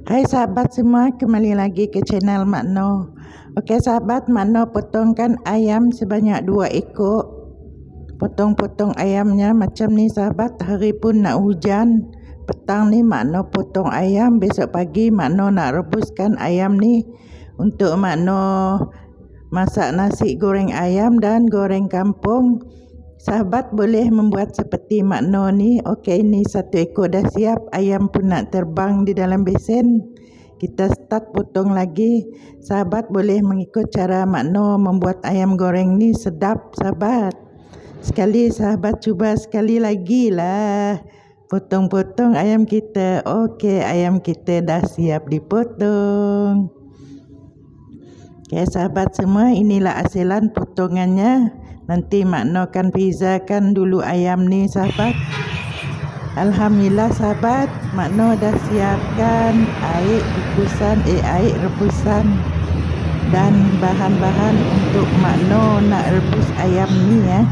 Hai sahabat semua, kembali lagi ke channel Mak Noh. Okey sahabat, Mak Noh potongkan ayam sebanyak 2 ekor. Potong-potong ayamnya macam ni sahabat. Hari pun nak hujan. Petang ni Mak Noh potong ayam. Besok pagi Mak Noh nak rebuskan ayam ni untuk Mak Noh masak nasi goreng ayam dan goreng kampung. Sahabat boleh membuat seperti Mak Noh ni. Okey, ni 1 ekor dah siap. Ayam pun nak terbang di dalam besen. Kita start potong lagi. Sahabat boleh mengikut cara Mak Noh membuat ayam goreng ni. Sedap sahabat. Sekali sahabat cuba sekali lagi lah. Potong-potong ayam kita. Okey, ayam kita dah siap dipotong. Okey sahabat semua, inilah hasilan potongannya. Nanti Mak Noh akan pizzakan dulu ayam ni sahabat. Alhamdulillah sahabat, Mak Noh dah siapkan air rebusan dan bahan-bahan untuk Mak Noh nak rebus ayam ni ya.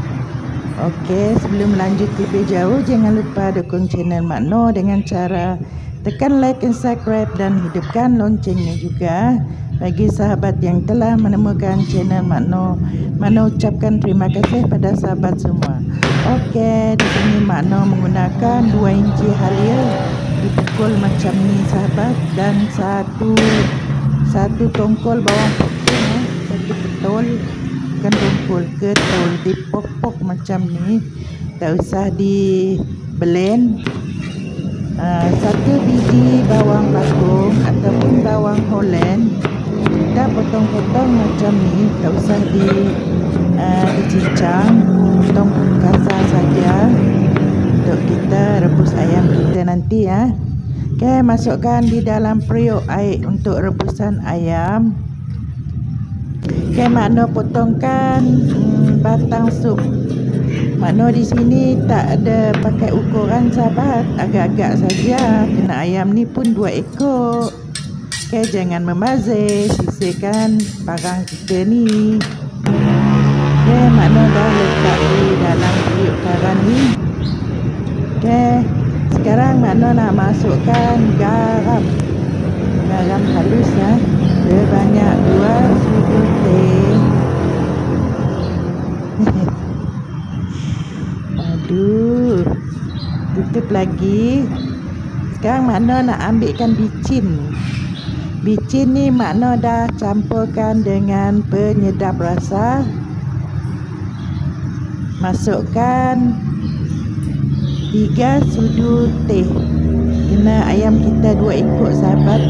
Okey, sebelum lanjut lebih jauh, jangan lupa dukung channel Mak Noh dengan cara tekan like dan subscribe dan hidupkan loncengnya juga. Bagi sahabat yang telah menemukan channel Mak Noh, Mak Noh ucapkan terima kasih pada sahabat semua. Okey, di sini Mak Noh menggunakan 2 inci halia dipukul macam ni sahabat, dan satu tongkol bawang putih, satu ketol, bukan tongkol, ketol, dipok-pok macam ni, tak usah di blend. 1 biji bawang bakung ataupun bawang Holland kita potong-potong macam ni, tak usah dicincang, potong kasar saja untuk kita rebus ayam kita nanti ya. Okey, masukkan di dalam periuk air untuk rebusan ayam. Okey, Mak Noh potongkan batang sup. Mak Noh di sini tak ada pakai ukuran sahabat, agak-agak saja. Kena ayam ni pun 2 ekor. Okey, jangan membazir, sisihkan barang kita ni. Okey, Mak Noh dah letak di dalam periuk garam ni. Okey, sekarang Mak Noh nak masukkan garam halus ya, sebanyak 2 sudu teh. Aduh, tutup lagi. Sekarang Mak Noh nak ambilkan bicin. Bicin ni Mak Noh dah campurkan dengan penyedap rasa. Masukkan 3 sudu teh. Kena ayam kita 2 ekor sahabat.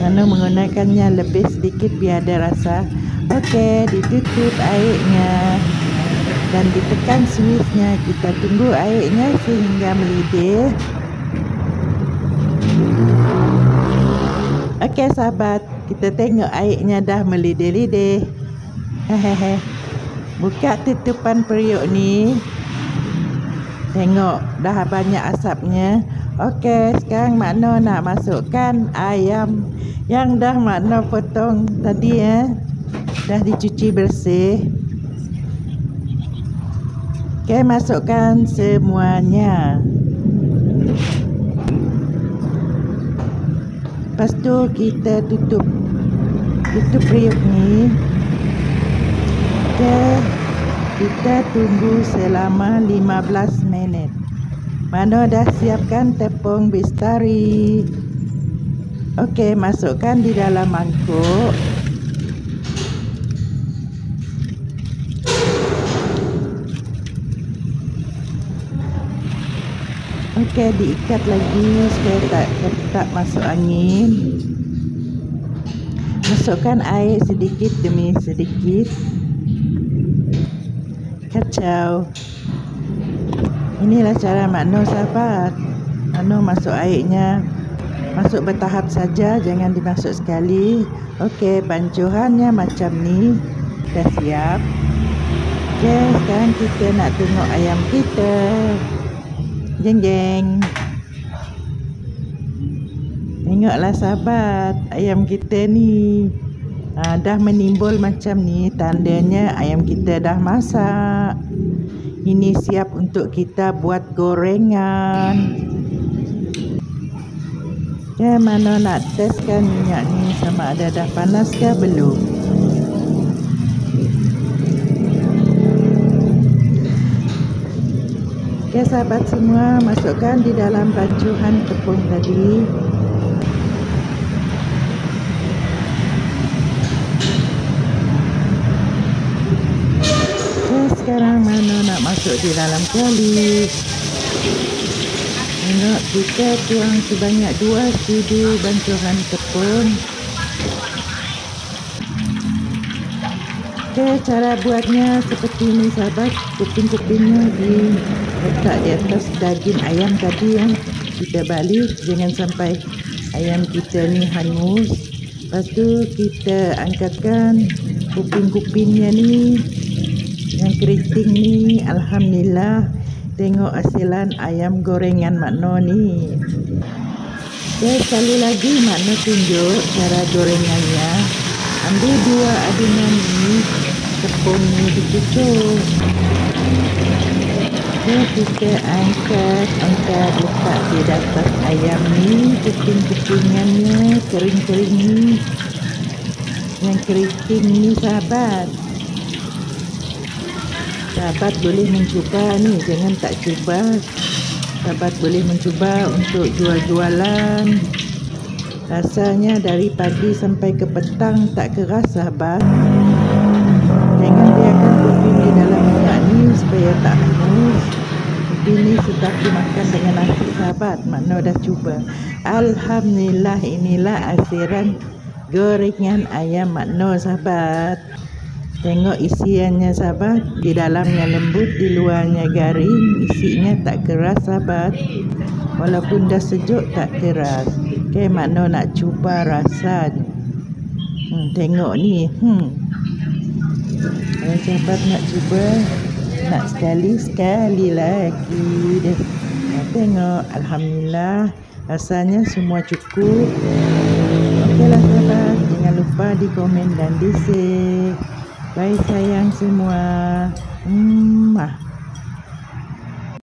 Mak Noh menggunakannya lebih sedikit biar ada rasa. Okey, ditutup airnya dan ditekan switchnya. Kita tunggu airnya sehingga mendidih. Okey sahabat, kita tengok airnya dah melidih-lidih. Hehehe. Buka tutupan periuk ni. Tengok dah banyak asapnya. Okey, sekarang Mak Noh nak masukkan ayam yang dah Mak Noh potong tadi ya. Dah dicuci bersih. Okey, masukkan semuanya. Lepas tu kita tutup periuk ni. Okey, kita tunggu selama 15 minit. Mak Noh dah siapkan tepung bestari. Okey, masukkan di dalam mangkuk. Okey, diikat lagi supaya tak masuk angin. Masukkan air sedikit demi sedikit. Kacau. Inilah cara Mak Noh sahabat. Mak Noh masuk airnya, masuk bertahap saja, jangan dimasuk sekali. Okey, bancuhannya macam ni. Dah siap. Okey, sekarang kita nak tengok ayam kita. Jeng-jeng. Tengoklah sahabat, ayam kita ni dah menimbul macam ni, tandanya ayam kita dah masak. Ini siap untuk kita buat gorengan. Okay, Mano nak testkan minyak ni sama ada dah panas ke belum. Okay, sahabat semua, masukkan di dalam bancuhan tepung tadi. Okay, sekarang Mano nak masuk di dalam kuali. Tengok, kita tuang sebanyak 2 sudu bancuhan tepung. Okay, cara buatnya seperti ini sahabat. Kuping-kupingnya diletak di atas daging ayam tadi yang kita balik. Jangan sampai ayam kita ni hangus. Lepas tu kita angkatkan kuping-kupingnya ni, yang keriting ni. Alhamdulillah, tengok hasilan ayam gorengan Mak No ni. Okay, sekali lagi Mak No tunjuk cara gorengannya. Ambil 2 adunan ni, tepung ni dicucuk. Okay, kita angkat letak di atas ayam ni. Kuping-kupingannya kering-kering ni, yang keriting ni sahabat. Sahabat boleh mencuba ni, jangan tak cuba. Sahabat boleh mencuba untuk jual-jualan. Rasanya dari pagi sampai ke petang tak keras sahabat. Jangan biarkan kuping di dalam minyak ni supaya tak hangus. Kuping ni sedap dimakan dengan nasi sahabat. Mak No dah cuba. Alhamdulillah, inilah hasilan gorengan ayam Mak No sahabat. Tengok isiannya sahabat. Di dalamnya lembut, di luarnya garing. Isinya tak keras sahabat. Walaupun dah sejuk tak keras. Okay, Mak No nak cuba rasa. Tengok ni. Kalau sahabat nak cuba, nak sekali lagi deh. Tengok, alhamdulillah, rasanya semua cukup. Okeylah sahabat, jangan lupa di komen dan di share. Bye sayang semua.